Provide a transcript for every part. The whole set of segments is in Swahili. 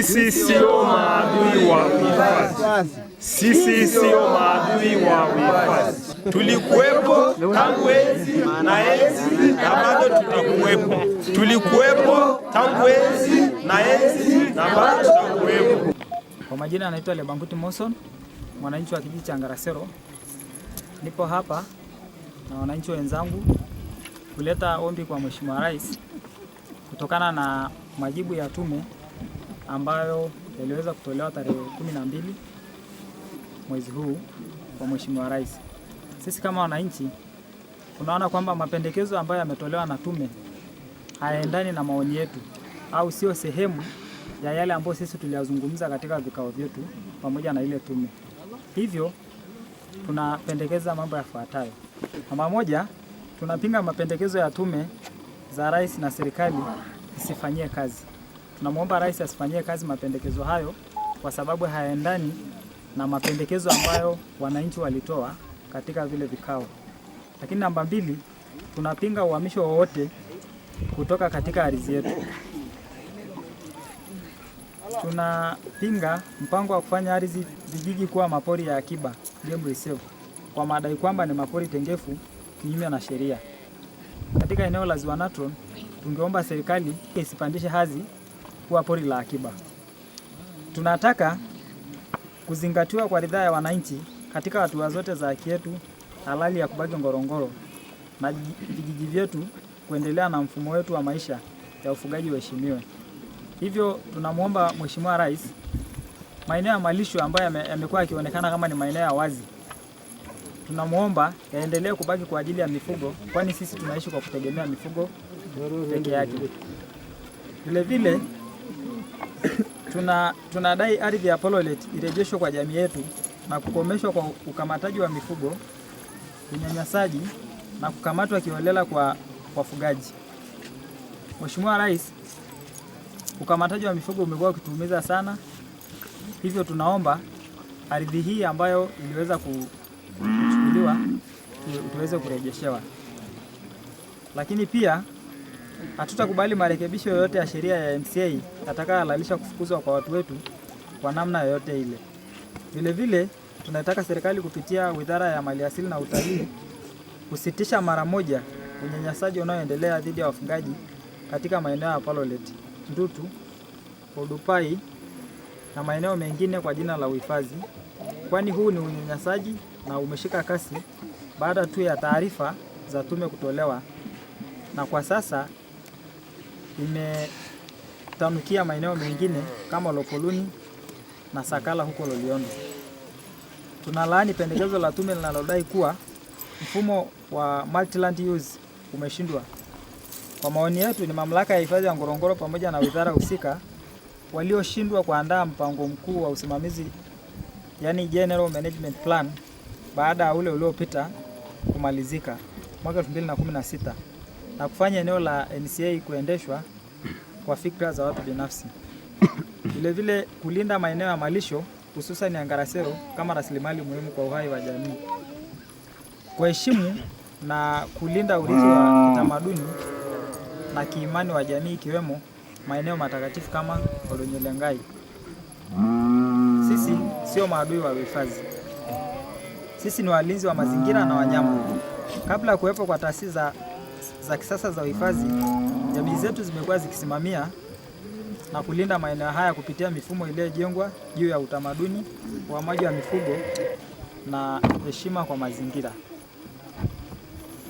Sisi sio maadui wa uhifadhi. Sisi sio maadui wa uhifadhi. Tulikuwepo tangu enzi na enzi na bado tutakuwepo. Tulikuwepo tangu enzi na enzi na bado tutakuwepo. Kwa majina anaitwa Lebanguti Moson, mwananchi wa kijiji cha Ngarasero. Nipo hapa na wananchi wenzangu kuleta ombi kwa Mheshimiwa Rais kutokana na majibu ya tume ambayo yaliweza kutolewa tarehe 12 mwezi huu kwa Mheshimiwa Rais. Sisi kama wananchi tunaona kwamba mapendekezo ambayo yametolewa na tume hayaendani na maoni yetu au sio sehemu ya yale ambayo sisi tuliyazungumza katika vikao vyetu pamoja na ile tume. Hivyo tunapendekeza mambo yafuatayo. Namba moja, tunapinga mapendekezo ya tume za rais na serikali isifanyie kazi. Tunamwomba rais asifanyie kazi mapendekezo hayo kwa sababu hayaendani na mapendekezo ambayo wananchi walitoa katika vile vikao. Lakini namba mbili, tunapinga uhamisho wowote kutoka katika ardhi yetu. Tunapinga mpango wa kufanya ardhi vijiji kuwa mapori ya akiba, game reserve, kwa madai kwamba ni mapori tengefu kinyume na sheria. Katika eneo la Ziwa Natron, tungeomba serikali isipandishe hadhi kuwa pori la akiba. Tunataka kuzingatiwa kwa ridhaa ya wananchi katika hatua zote za haki yetu halali ya kubaki Ngorongoro na vijiji vyetu kuendelea na mfumo wetu wa maisha ya ufugaji uheshimiwe. Hivyo tunamwomba Mheshimiwa Rais, maeneo ya malisho ambayo yamekuwa yakionekana kama ni maeneo ya wazi, tunamwomba yaendelee kubaki kwa ajili ya mifugo, kwani sisi tunaishi kwa kutegemea mifugo peke yake. Vile vile tunadai ardhi ya Pololet irejeshwe kwa jamii yetu na kukomeshwa kwa ukamataji wa mifugo, unyanyasaji na kukamatwa kiholela kwa wafugaji. Mheshimiwa Rais, ukamataji wa mifugo umekuwa ukituumiza sana. Hivyo tunaomba ardhi hii ambayo iliweza kuchukuliwa tuweze kurejeshewa. Lakini pia hatutakubali marekebisho yoyote ya sheria ya MCA atakayohalalisha kufukuzwa kwa watu wetu kwa namna yoyote ile. Vile vile tunataka serikali kupitia Wizara ya Maliasili na Utalii kusitisha mara moja unyanyasaji unaoendelea dhidi ya wafugaji katika maeneo ya Palolet, Ndutu, Odupai na maeneo mengine kwa jina la uhifadhi, kwani huu ni unyanyasaji na umeshika kasi baada tu ya taarifa za tume kutolewa, na kwa sasa imetanukia maeneo mengine kama Lopoluni na Sakala huko Loliondo. Tunalaani pendekezo la tume linalodai kuwa mfumo wa multi-land use umeshindwa. Kwa maoni yetu, ni mamlaka ya hifadhi ya Ngorongoro pamoja na wizara husika walioshindwa kuandaa mpango mkuu wa usimamizi, yani General Management Plan, baada ya ule uliopita kumalizika mwaka 2016 na kufanya eneo la NCA kuendeshwa kwa fikra za watu binafsi. Vile vile kulinda maeneo ya malisho hususan ya Ngarasero kama rasilimali muhimu kwa uhai wa jamii. Kuheshimu na kulinda urithi wa kitamaduni na kiimani wa jamii ikiwemo maeneo matakatifu kama Olonyolengai. Sisi sio maadui wa uhifadhi. Sisi ni walinzi wa mazingira na wanyama. Kabla ya kuwepo kwa taasisi za kisasa za uhifadhi, jamii zetu zimekuwa zikisimamia na kulinda maeneo haya kupitia mifumo iliyojengwa juu ya utamaduni, uhamaji wa mifugo na heshima kwa mazingira.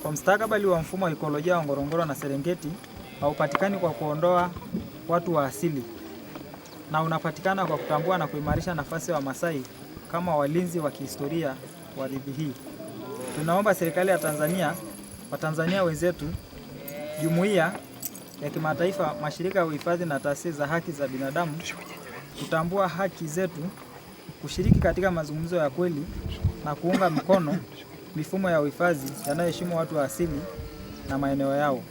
Kwa mustakabali wa mfumo wa ekolojia wa Ngorongoro na Serengeti haupatikani kwa kuondoa watu wa asili, na unapatikana kwa kutambua na kuimarisha nafasi ya Wamasai kama walinzi wa kihistoria wa ardhi hii. Tunaomba serikali ya Tanzania, Watanzania wenzetu, jumuiya ya kimataifa, mashirika ya uhifadhi na taasisi za haki za binadamu kutambua haki zetu, kushiriki katika mazungumzo ya kweli na kuunga mkono mifumo ya uhifadhi yanayoheshimu watu wa asili na maeneo yao.